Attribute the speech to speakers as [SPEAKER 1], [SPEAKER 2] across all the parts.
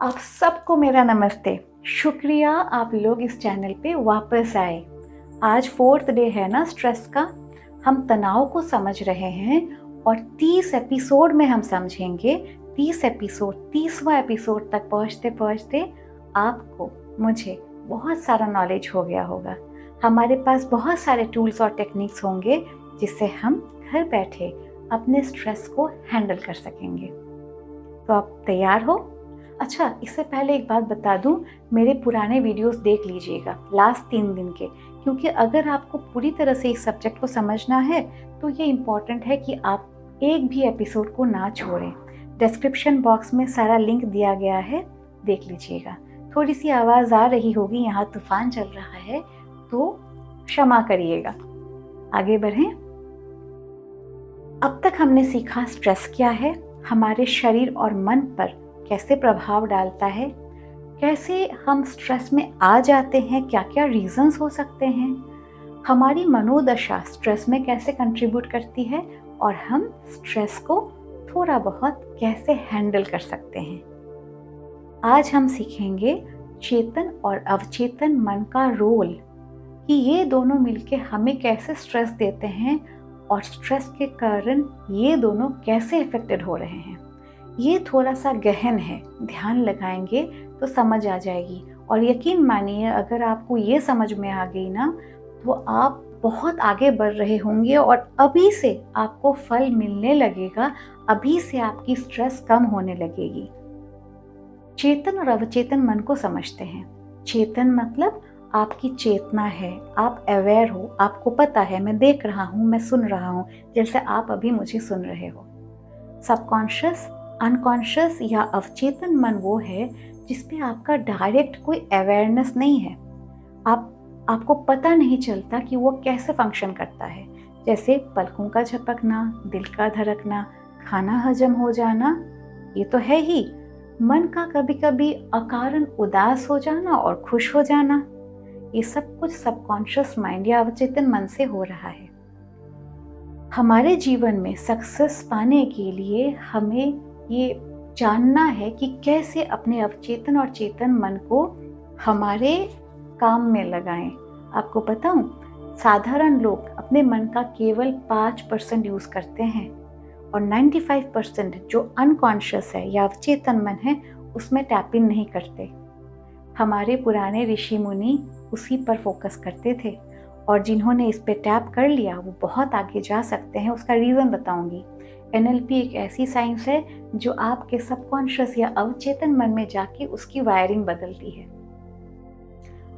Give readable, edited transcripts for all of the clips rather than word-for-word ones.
[SPEAKER 1] आप सबको मेरा नमस्ते। शुक्रिया आप लोग इस चैनल पे वापस आए। आज 4th डे है ना स्ट्रेस का। हम तनाव को समझ रहे हैं और 30 एपिसोड में हम समझेंगे। 30वां एपिसोड तक पहुंचते पहुंचते आपको मुझे बहुत सारा नॉलेज हो गया होगा। हमारे पास बहुत सारे टूल्स और टेक्निक्स होंगे जिससे हम घर बैठे अपने स्ट्रेस को हैंडल कर सकेंगे। तो आप तैयार हो? अच्छा, इससे पहले एक बात बता दूं, मेरे पुराने वीडियोस देख लीजिएगा लास्ट 3 दिन के, क्योंकि अगर आपको पूरी तरह से इस सब्जेक्ट को समझना है तो ये इम्पॉर्टेंट है कि आप एक भी एपिसोड को ना छोड़ें। डिस्क्रिप्शन बॉक्स में सारा लिंक दिया गया है, देख लीजिएगा। थोड़ी सी आवाज़ आ रही होगी, यहाँ तूफान चल रहा है तो क्षमा करिएगा। आगे बढ़ें। अब तक हमने सीखा स्ट्रेस क्या है, हमारे शरीर और मन पर कैसे प्रभाव डालता है, कैसे हम स्ट्रेस में आ जाते हैं, क्या क्या रीजंस हो सकते हैं, हमारी मनोदशा स्ट्रेस में कैसे कंट्रीब्यूट करती है और हम स्ट्रेस को थोड़ा बहुत कैसे हैंडल कर सकते हैं। आज हम सीखेंगे चेतन और अवचेतन मन का रोल, कि ये दोनों मिलके हमें कैसे स्ट्रेस देते हैं और स्ट्रेस के कारण ये दोनों कैसे इफेक्टेड हो रहे हैं। ये थोड़ा सा गहन है, ध्यान लगाएंगे तो समझ आ जाएगी। और यकीन मानिए, अगर आपको ये समझ में आ गई ना तो आप बहुत आगे बढ़ रहे होंगे और अभी से आपको फल मिलने लगेगा, अभी से आपकी स्ट्रेस कम होने लगेगी। चेतन और अवचेतन मन को समझते हैं। चेतन मतलब आपकी चेतना है, आप अवेयर हो, आपको पता है मैं देख रहा हूँ, मैं सुन रहा हूँ, जैसे आप अभी मुझे सुन रहे हो। सबकॉन्शियस, अनकॉन्शियस या अवचेतन मन वो है जिसपे आपका डायरेक्ट कोई अवेयरनेस नहीं है। आपको पता नहीं चलता कि वो कैसे फंक्शन करता है, जैसे पलकों का झपकना, दिल का धड़कना, खाना हजम हो जाना, ये तो है ही। मन का कभी कभी अकारण उदास हो जाना और खुश हो जाना, ये सब कुछ सबकॉन्शियस माइंड या अवचेतन मन से हो रहा है। हमारे जीवन में सक्सेस पाने के लिए हमें ये जानना है कि कैसे अपने अवचेतन और चेतन मन को हमारे काम में लगाएं। आपको बताऊं, साधारण लोग अपने मन का केवल 5% यूज करते हैं और 95% जो अनकॉन्शियस है या अवचेतन मन है उसमें टैप इन नहीं करते। हमारे पुराने ऋषि मुनि उसी पर फोकस करते थे और जिन्होंने इस पे टैप कर लिया वो बहुत आगे जा सकते हैं। उसका रीज़न बताऊंगी। NLP एक ऐसी साइंस है जो आपके सबकॉन्शियस या अवचेतन मन में जाके उसकी वायरिंग बदलती है।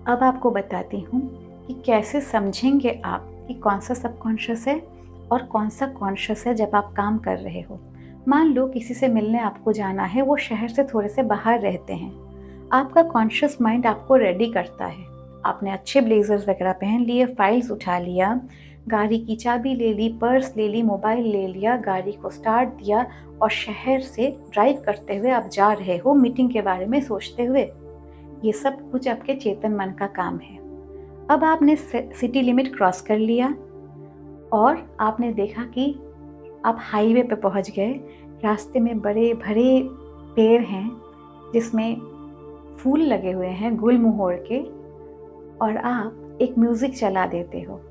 [SPEAKER 1] अब आपको बताती हूँ कि कैसे समझेंगे आप कि कौन सा सबकॉन्शियस है और कौन सा कॉन्शियस है जब आप काम कर रहे हो। मान लो किसी से मिलने आपको जाना है, वो शहर से थोड़े से बाहर रहते हैं। आपका कॉन्शियस माइंड आपको रेडी करता है। आपने अच्छे ब्लेजर्स वगैरह पहन लिए, फाइल्स उठा लिया, गाड़ी की चाबी ले ली, पर्स ले ली, मोबाइल ले लिया, गाड़ी को स्टार्ट दिया और शहर से ड्राइव करते हुए आप जा रहे हो मीटिंग के बारे में सोचते हुए। ये सब कुछ आपके चेतन मन का काम है। अब आपने सिटी लिमिट क्रॉस कर लिया और आपने देखा कि आप हाईवे पे पहुंच गए। रास्ते में बड़े भरे पेड़ हैं जिसमें फूल लगे हुए हैं गुलमोहर के, और आप एक म्यूजिक चला देते हो।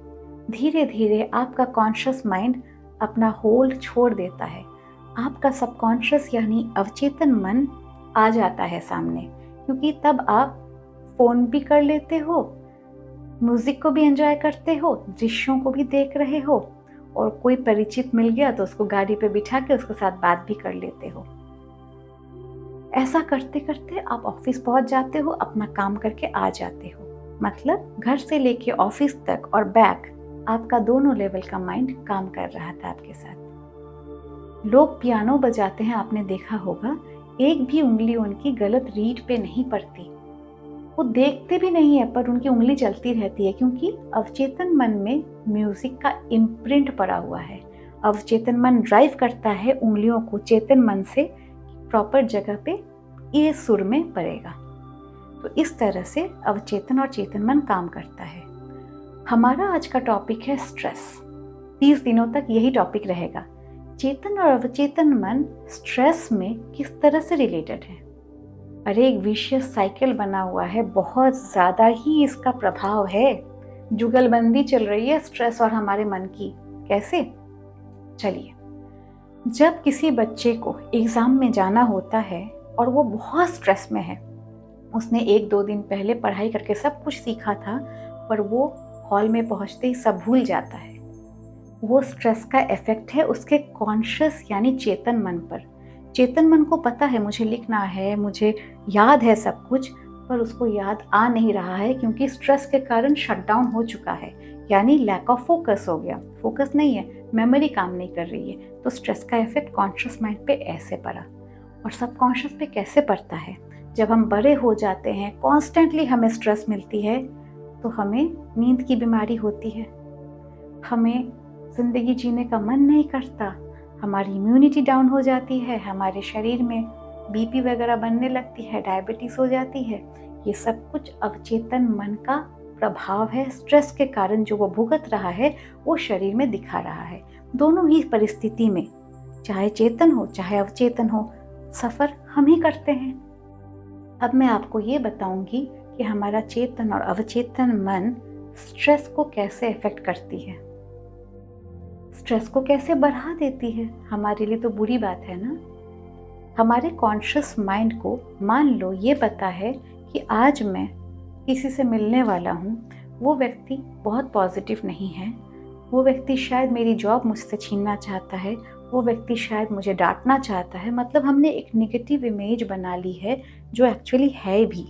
[SPEAKER 1] धीरे धीरे आपका कॉन्शियस माइंड अपना होल्ड छोड़ देता है। आपका सबकॉन्शियस यानी अवचेतन मन आ जाता है सामने, क्योंकि तब आप फोन भी कर लेते हो, म्यूजिक को भी एंजॉय करते हो, दृश्यों को भी देख रहे हो, और कोई परिचित मिल गया तो उसको गाड़ी पे बिठा के उसके साथ बात भी कर लेते हो। ऐसा करते करते आप ऑफिस पहुंच जाते हो, अपना काम करके आ जाते हो। मतलब घर से लेके ऑफिस तक और बैक आपका दोनों लेवल का माइंड काम कर रहा था आपके साथ। लोग पियानो बजाते हैं, आपने देखा होगा, एक भी उंगली उनकी गलत रीड पे नहीं पड़ती। वो देखते भी नहीं है पर उनकी उंगली चलती रहती है, क्योंकि अवचेतन मन में म्यूजिक का इम्प्रिंट पड़ा हुआ है। अवचेतन मन ड्राइव करता है उंगलियों को चेतन मन से प्रॉपर जगह पे ये सुर में पड़ेगा। तो इस तरह से अवचेतन और चेतन मन काम करता है। हमारा आज का टॉपिक है स्ट्रेस। 30 दिनों तक यही टॉपिक रहेगा। चेतन और अवचेतन मन स्ट्रेस में किस तरह से रिलेटेड है। अरे एक विशियस साइकिल बना हुआ है, बहुत ज़्यादा ही इसका प्रभाव है। जुगलबंदी चल रही है स्ट्रेस और हमारे मन की। कैसे? चलिए, जब किसी बच्चे को एग्ज़ाम में जाना होता है और वो बहुत स्ट्रेस में है, उसने 1-2 दिन पहले पढ़ाई करके सब कुछ सीखा था, पर वो हॉल में पहुंचते ही सब भूल जाता है। वो स्ट्रेस का इफेक्ट है उसके कॉन्शियस यानी चेतन मन पर। चेतन मन को पता है मुझे लिखना है, मुझे याद है सब कुछ, पर उसको याद आ नहीं रहा है क्योंकि स्ट्रेस के कारण शटडाउन हो चुका है, यानी लैक ऑफ फोकस हो गया। फोकस नहीं है, मेमोरी काम नहीं कर रही है, तो स्ट्रेस का इफेक्ट कॉन्शियस माइंड पे ऐसे पड़ा। और सबकॉन्शियस पे कैसे पड़ता है? जब हम बड़े हो जाते हैं, कॉन्स्टेंटली हमें स्ट्रेस मिलती है, तो हमें नींद की बीमारी होती है, हमें ज़िंदगी जीने का मन नहीं करता, हमारी इम्यूनिटी डाउन हो जाती है, हमारे शरीर में बीपी वगैरह बनने लगती है, डायबिटीज़ हो जाती है। ये सब कुछ अवचेतन मन का प्रभाव है। स्ट्रेस के कारण जो वो भुगत रहा है वो शरीर में दिखा रहा है। दोनों ही परिस्थिति में, चाहे चेतन हो चाहे अवचेतन हो, सफ़र हम ही करते हैं। अब मैं आपको ये बताऊंगी कि हमारा चेतन और अवचेतन मन स्ट्रेस को कैसे इफेक्ट करती है, स्ट्रेस को कैसे बढ़ा देती है। हमारे लिए तो बुरी बात है ना। हमारे कॉन्शियस माइंड को मान लो ये पता है कि आज मैं किसी से मिलने वाला हूँ, वो व्यक्ति बहुत पॉजिटिव नहीं है, वो व्यक्ति शायद मेरी जॉब मुझसे छीनना चाहता है, वो व्यक्ति शायद मुझे डांटना चाहता है। मतलब हमने एक नेगेटिव इमेज बना ली है जो एक्चुअली है भी।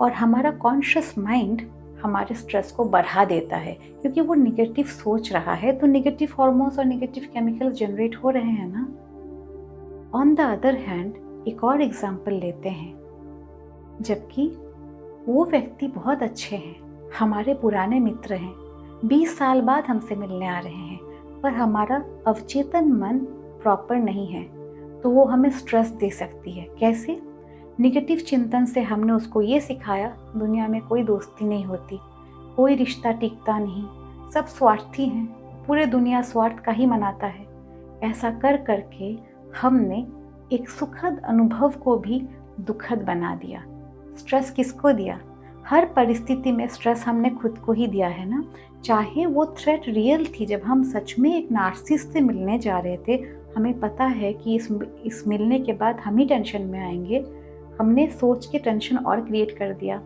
[SPEAKER 1] और हमारा कॉन्शियस माइंड हमारे स्ट्रेस को बढ़ा देता है क्योंकि वो निगेटिव सोच रहा है, तो निगेटिव हार्मोन्स और निगेटिव केमिकल जनरेट हो रहे हैं ना। ऑन द अदर हैंड, एक और एग्जाम्पल लेते हैं, जबकि वो व्यक्ति बहुत अच्छे हैं, हमारे पुराने मित्र हैं, 20 साल बाद हमसे मिलने आ रहे हैं, पर हमारा अवचेतन मन प्रॉपर नहीं है, तो वो हमें स्ट्रेस दे सकती है। कैसे? निगेटिव चिंतन से हमने उसको ये सिखाया दुनिया में कोई दोस्ती नहीं होती, कोई रिश्ता टिकता नहीं, सब स्वार्थी हैं, पूरे दुनिया स्वार्थ का ही मनाता है। ऐसा कर करके हमने एक सुखद अनुभव को भी दुखद बना दिया। स्ट्रेस किसको दिया? हर परिस्थिति में स्ट्रेस हमने खुद को ही दिया है ना। चाहे वो थ्रेट रियल थी, जब हम सच में एक नार्सिसिस्ट से मिलने जा रहे थे, हमें पता है कि इस मिलने के बाद हम ही टेंशन में आएंगे, हमने सोच के टेंशन और क्रिएट कर दिया।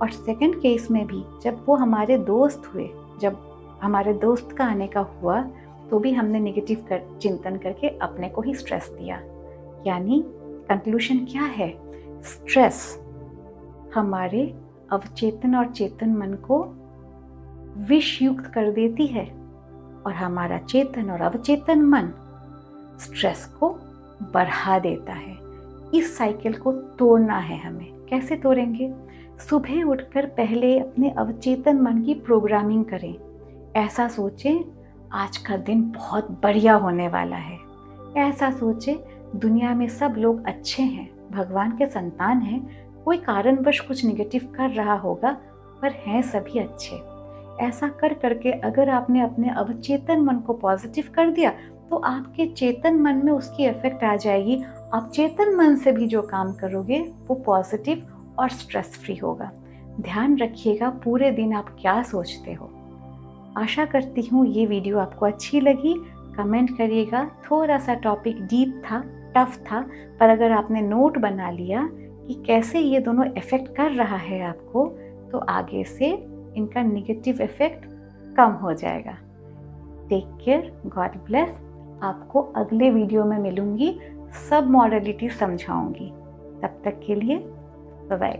[SPEAKER 1] और सेकंड केस में भी जब वो हमारे दोस्त हुए, जब हमारे दोस्त का आने का हुआ, तो भी हमने नेगेटिव चिंतन करके अपने को ही स्ट्रेस दिया। यानी कंक्लूजन क्या है? स्ट्रेस हमारे अवचेतन और चेतन मन को विषयुक्त कर देती है और हमारा चेतन और अवचेतन मन स्ट्रेस को बढ़ा देता है। इस साइकिल को तोड़ना है हमें। कैसे तोड़ेंगे? सुबह उठकर पहले अपने अवचेतन मन की प्रोग्रामिंग करें। ऐसा सोचें आज का दिन बहुत बढ़िया होने वाला है। ऐसा सोचें दुनिया में सब लोग अच्छे हैं, भगवान के संतान हैं, कोई कारणवश कुछ निगेटिव कर रहा होगा पर हैं सभी अच्छे। ऐसा कर करके अगर आपने अपने अवचेतन मन को पॉजिटिव कर दिया तो आपके चेतन मन में उसकी इफेक्ट आ जाएगी। आप चेतन मन से भी जो काम करोगे वो पॉजिटिव और स्ट्रेस फ्री होगा। ध्यान रखिएगा पूरे दिन आप क्या सोचते हो। आशा करती हूँ ये वीडियो आपको अच्छी लगी। कमेंट करिएगा। थोड़ा सा टॉपिक डीप था, टफ था, पर अगर आपने नोट बना लिया कि कैसे ये दोनों इफेक्ट कर रहा है आपको, तो आगे से इनका नेगेटिव इफेक्ट कम हो जाएगा। Take care, God bless. आपको अगले वीडियो में मिलूंगी, सब मॉडलिटी समझाऊंगी। तब तक के लिए बाय बाय।